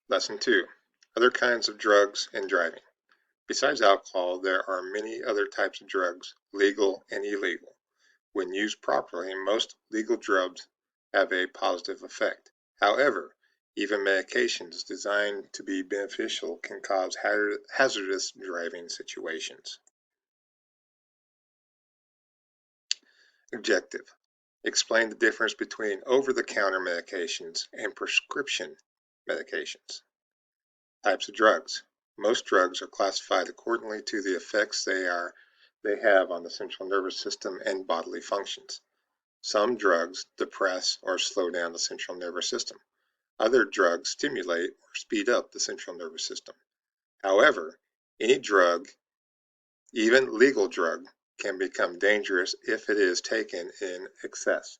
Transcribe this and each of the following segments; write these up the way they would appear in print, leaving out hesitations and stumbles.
Lesson 2. Other kinds of drugs and driving. Besides alcohol, there are many other types of drugs, legal and illegal. When used properly, most legal drugs have a positive effect. However, even medications designed to be beneficial can cause hazardous driving situations. Objective. Explain the difference between over-the-counter medications and prescription medications. Types of drugs. Most drugs are classified accordingly to the effects they have on the central nervous system and bodily functions. Some drugs depress or slow down the central nervous system. Other drugs stimulate or speed up the central nervous system. However, any drug, even legal drug, can become dangerous if it is taken in excess,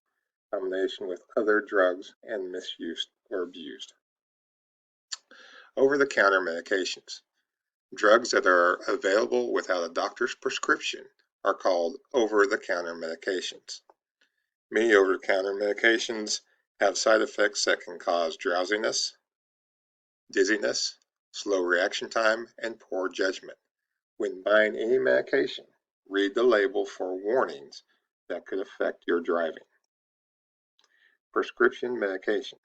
combination with other drugs, and misused or abused. Over-the-counter medications. Drugs that are available without a doctor's prescription are called over-the-counter medications. Many over-the-counter medications have side effects that can cause drowsiness, dizziness, slow reaction time, and poor judgment. When buying any medication, read the label for warnings that could affect your driving. Prescription medication.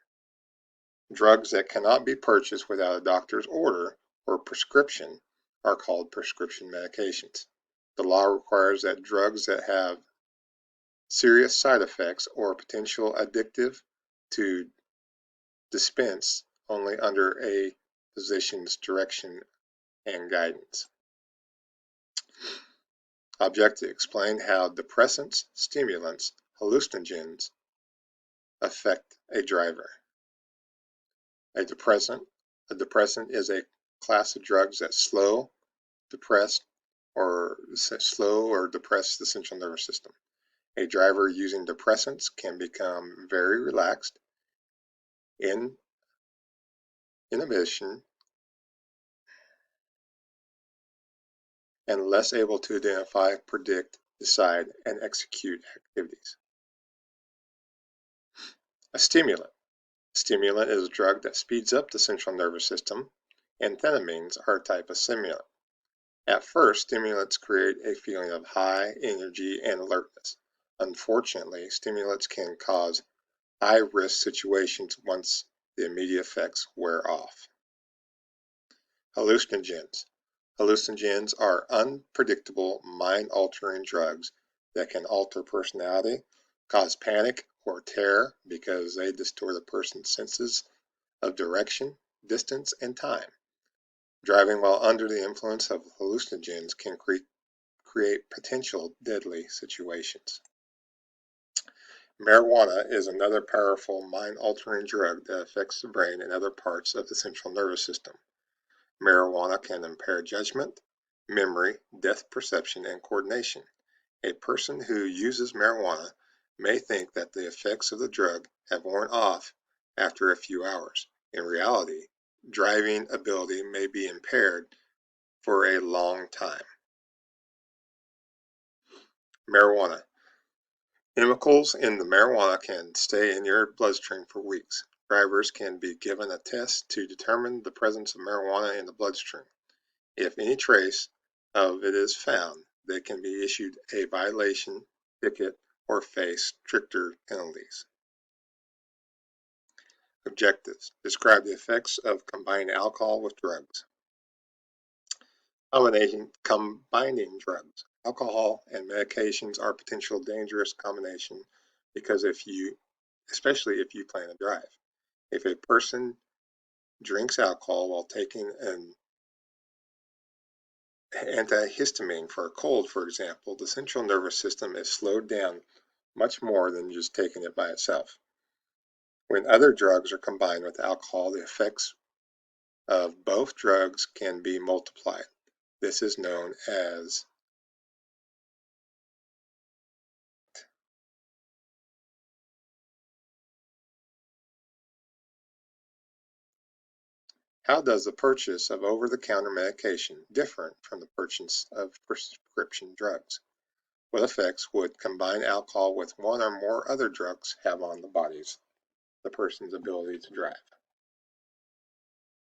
Drugs that cannot be purchased without a doctor's order or prescription are called prescription medications. The law requires that drugs that have serious side effects or potential addictive to dispense only under a physician's direction and guidance. Objective. Explain how depressants, stimulants, hallucinogens affect a driver. A depressant is a class of drugs that slow, depress the central nervous system. A driver using depressants can become very relaxed, in inhibition, and less able to identify, predict, decide, and execute activities. A stimulant. Stimulant is a drug that speeds up the central nervous system. Amphetamines are a type of stimulant. At first, stimulants create a feeling of high energy and alertness. Unfortunately, stimulants can cause high-risk situations once the immediate effects wear off. Hallucinogens. Hallucinogens are unpredictable, mind-altering drugs that can alter personality, cause panic or terror because they distort a person's senses of direction, distance, and time. Driving while under the influence of hallucinogens can create potential deadly situations. Marijuana is another powerful mind-altering drug that affects the brain and other parts of the central nervous system. Marijuana can impair judgment, memory, depth perception, and coordination. A person who uses marijuana may think that the effects of the drug have worn off after a few hours. In reality, driving ability may be impaired for a long time. Marijuana. Chemicals in the marijuana can stay in your bloodstream for weeks. Drivers can be given a test to determine the presence of marijuana in the bloodstream. If any trace of it is found, they can be issued a violation ticket or face stricter penalties. Objectives. Describe the effects of combining alcohol with drugs. Combining drugs. Alcohol and medications are potential dangerous combination because especially if you plan to drive. If a person drinks alcohol while taking an antihistamine for a cold, for example, the central nervous system is slowed down much more than just taking it by itself. When other drugs are combined with alcohol, the effects of both drugs can be multiplied. This is known as how does the purchase of over-the-counter medication differ from the purchase of prescription drugs? What effects would combined alcohol with one or more other drugs have on the person's ability to drive?